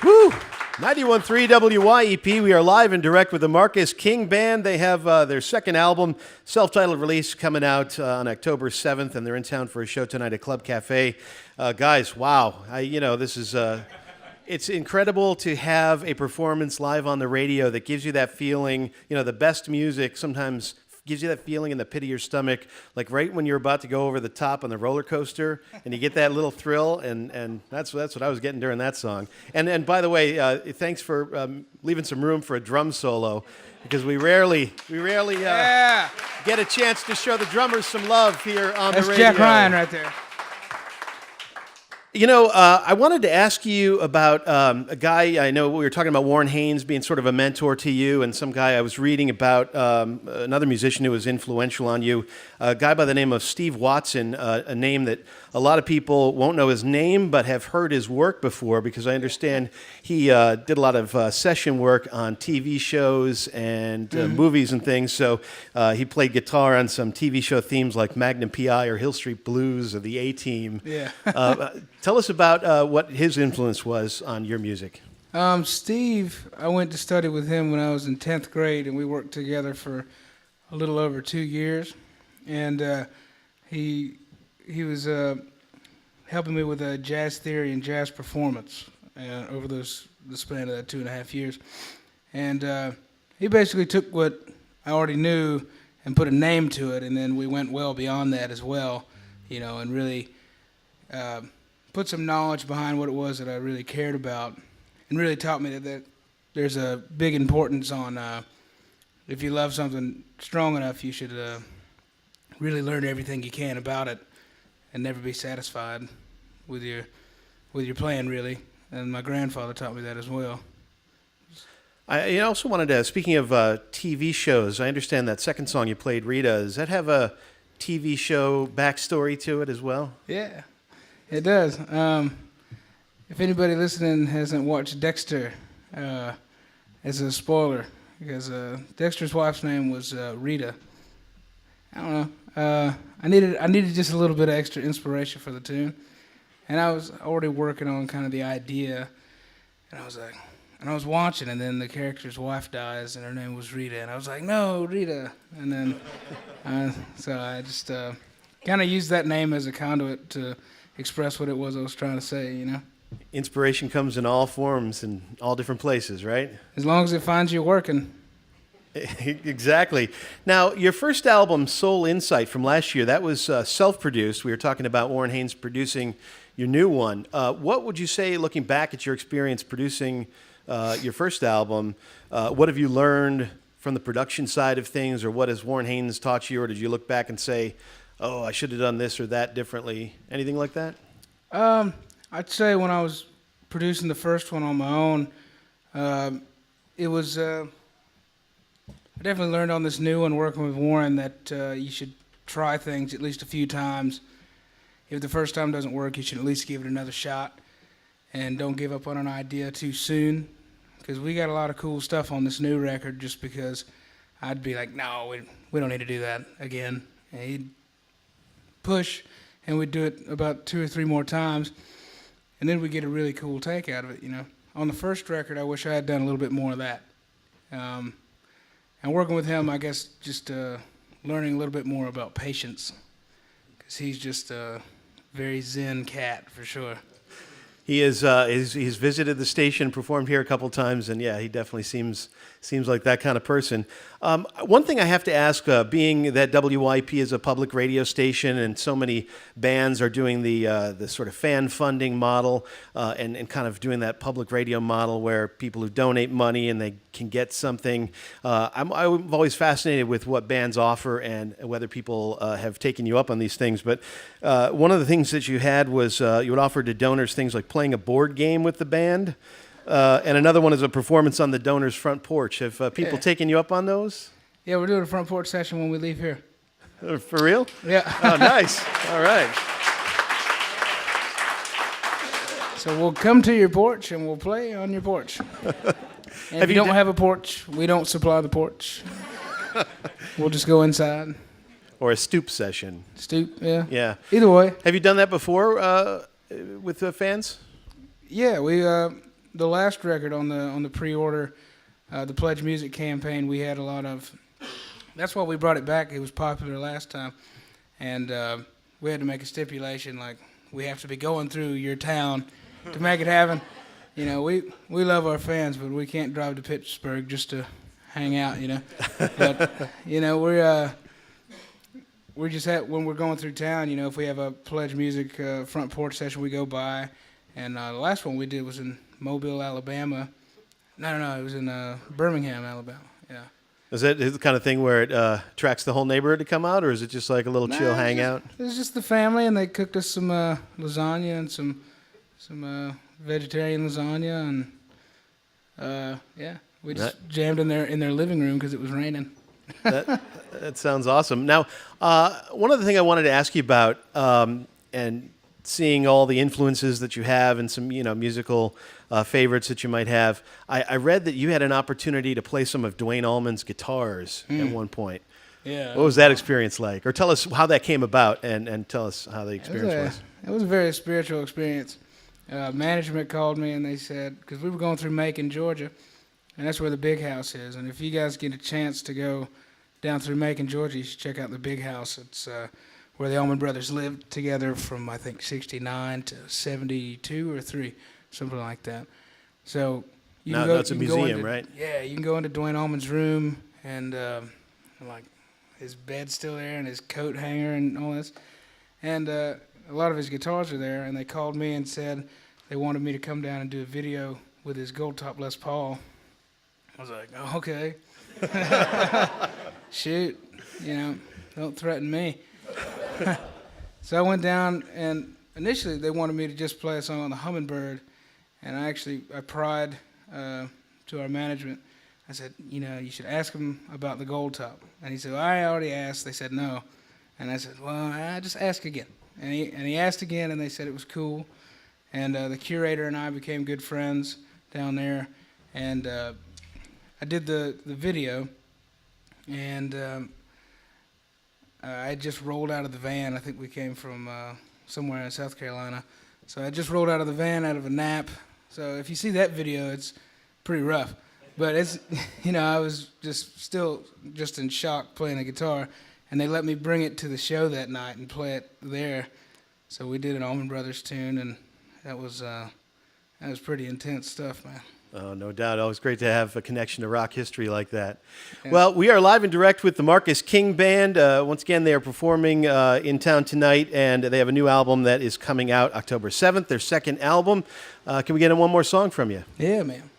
Woo! 91.3 WYEP. We are live and direct with the Marcus King Band. They have their second album, self-titled release, coming out on October 7th, and they're in town for a show tonight at Club Cafe. Guys, wow. This is... It's incredible to have a performance live on the radio that gives you that feeling. The best music sometimes gives you that feeling in the pit of your stomach, like right when you're about to go over the top on the roller coaster, and you get that little thrill, and that's what I was getting during that song. And by the way, thanks for leaving some room for a drum solo, because we rarely get a chance to show the drummers some love here on the radio. That's Jack Ryan right there. I wanted to ask you about a guy. I know we were talking about Warren Haynes being sort of a mentor to you, and some guy I was reading about, another musician who was influential on you, a guy by the name of Steve Watson, a name that a lot of people won't know his name but have heard his work before, because I understand he did a lot of session work on TV shows and movies and things. So he played guitar on some TV show themes like Magnum P.I. or Hill Street Blues or The A-Team. Yeah. Tell us about what his influence was on your music. Steve, I went to study with him when I was in 10th grade, and we worked together for a little over 2 years. And he was helping me with jazz theory and jazz performance over the span of that 2.5 years. And he basically took what I already knew and put a name to it, and then we went well beyond that as well, and really put some knowledge behind what it was that I really cared about, and really taught me that there's a big importance on if you love something strong enough, you should really learn everything you can about it and never be satisfied with your playing, really. And my grandfather taught me that as well. I also wanted to, speaking of TV shows, I understand that second song you played, Rita, does that have a TV show backstory to it as well? Yeah. It does. If anybody listening hasn't watched Dexter, it's a spoiler, because Dexter's wife's name was Rita. I don't know. I needed just a little bit of extra inspiration for the tune, and I was already working on kind of the idea, and I was watching, and then the character's wife dies, and her name was Rita, and I was like, no, Rita, and then so I just kind of used that name as a conduit to express what it was I was trying to say, Inspiration comes in all forms and all different places, right? As long as it finds you working. Exactly. Now, your first album, Soul Insight, from last year, that was self-produced. We were talking about Warren Haynes producing your new one. What would you say, looking back at your experience producing your first album, what have you learned from the production side of things, or what has Warren Haynes taught you, or did you look back and say, oh, I should have done this or that differently? Anything like that? I'd say when I was producing the first one on my own, it was... I definitely learned on this new one, working with Warren, that you should try things at least a few times. If the first time doesn't work, you should at least give it another shot, and don't give up on an idea too soon, because we got a lot of cool stuff on this new record, just because I'd be like, no, we don't need to do that again. And he'd push, and we'd do it about 2 or 3 more times, and then we'd get a really cool take out of it, On the first record, I wish I had done a little bit more of that. And working with him, I guess, just learning a little bit more about patience, because he's just a very zen cat, for sure. He is. He's visited the station, performed here a couple times, and yeah, he definitely seems like that kind of person. One thing I have to ask, being that WYP is a public radio station, and so many bands are doing the sort of fan funding model, and kind of doing that public radio model where people who donate money and they can get something. I'm always fascinated with what bands offer and whether people have taken you up on these things. But one of the things that you had was you would offer to donors things like playing a board game with the band. And another one is a performance on the donor's front porch. Have people taken you up on those? Yeah, we're doing a front porch session when we leave here. For real? Yeah. Oh, nice. All right. So we'll come to your porch and we'll play on your porch. And if you don't have a porch, we don't supply the porch. We'll just go inside. Or a stoop session. Stoop, yeah. Yeah. Either way. Have you done that before with the fans? Yeah, the last record on the pre-order, the Pledge Music campaign, we had a lot of. That's why we brought it back. It was popular last time, and we had to make a stipulation like we have to be going through your town to make it happen. You know, we love our fans, but we can't drive to Pittsburgh just to hang out. You know, but you know we're just when we're going through town. You know, if we have a Pledge Music front porch session, we go by. And the last one we did was in Mobile, Alabama. No, it was in Birmingham, Alabama. Yeah. Is that the kind of thing where it attracts the whole neighborhood to come out, or is it just like a little chill hangout? It was just the family, and they cooked us some lasagna and some vegetarian lasagna, and yeah, we just jammed in their living room because it was raining. That sounds awesome. Now, one other thing I wanted to ask you about, and seeing all the influences that you have and some musical favorites that you might have, I read that you had an opportunity to play some of Duane Allman's guitars at one point. Yeah. What was that experience like? Or tell us how that came about, and tell us how the experience was. It was a very spiritual experience. Management called me and they said, because we were going through Macon, Georgia, and that's where the Big House is. And if you guys get a chance to go down through Macon, Georgia, you should check out the Big House. It's where the Allman Brothers lived together from, I think, 69 to 72 or 3, something like that. So you can go. That's a museum, right? Yeah, you can go into Duane Allman's room, and like his bed's still there and his coat hanger and all this. And a lot of his guitars are there, and they called me and said they wanted me to come down and do a video with his gold top Les Paul. I was like, oh, okay. Shoot, don't threaten me. So I went down, and initially they wanted me to just play a song on the Hummingbird, and I pried to our management. I said, you should ask him about the gold top. And he said, well, I already asked. They said no. And I said, well, I just ask again. And he asked again, and they said it was cool. And the curator and I became good friends down there. And I did the video, and I just rolled out of the van. I think we came from somewhere in South Carolina. So I just rolled out of the van out of a nap. So if you see that video, it's pretty rough. But it's, I was still in shock playing the guitar. And they let me bring it to the show that night and play it there. So we did an Allman Brothers tune, and that was pretty intense stuff, man. Oh, no doubt. Always great to have a connection to rock history like that. Yeah. Well, we are live and direct with the Marcus King Band. Once again, they are performing in town tonight, and they have a new album that is coming out October 7th, their second album. Can we get in one more song from you? Yeah, man.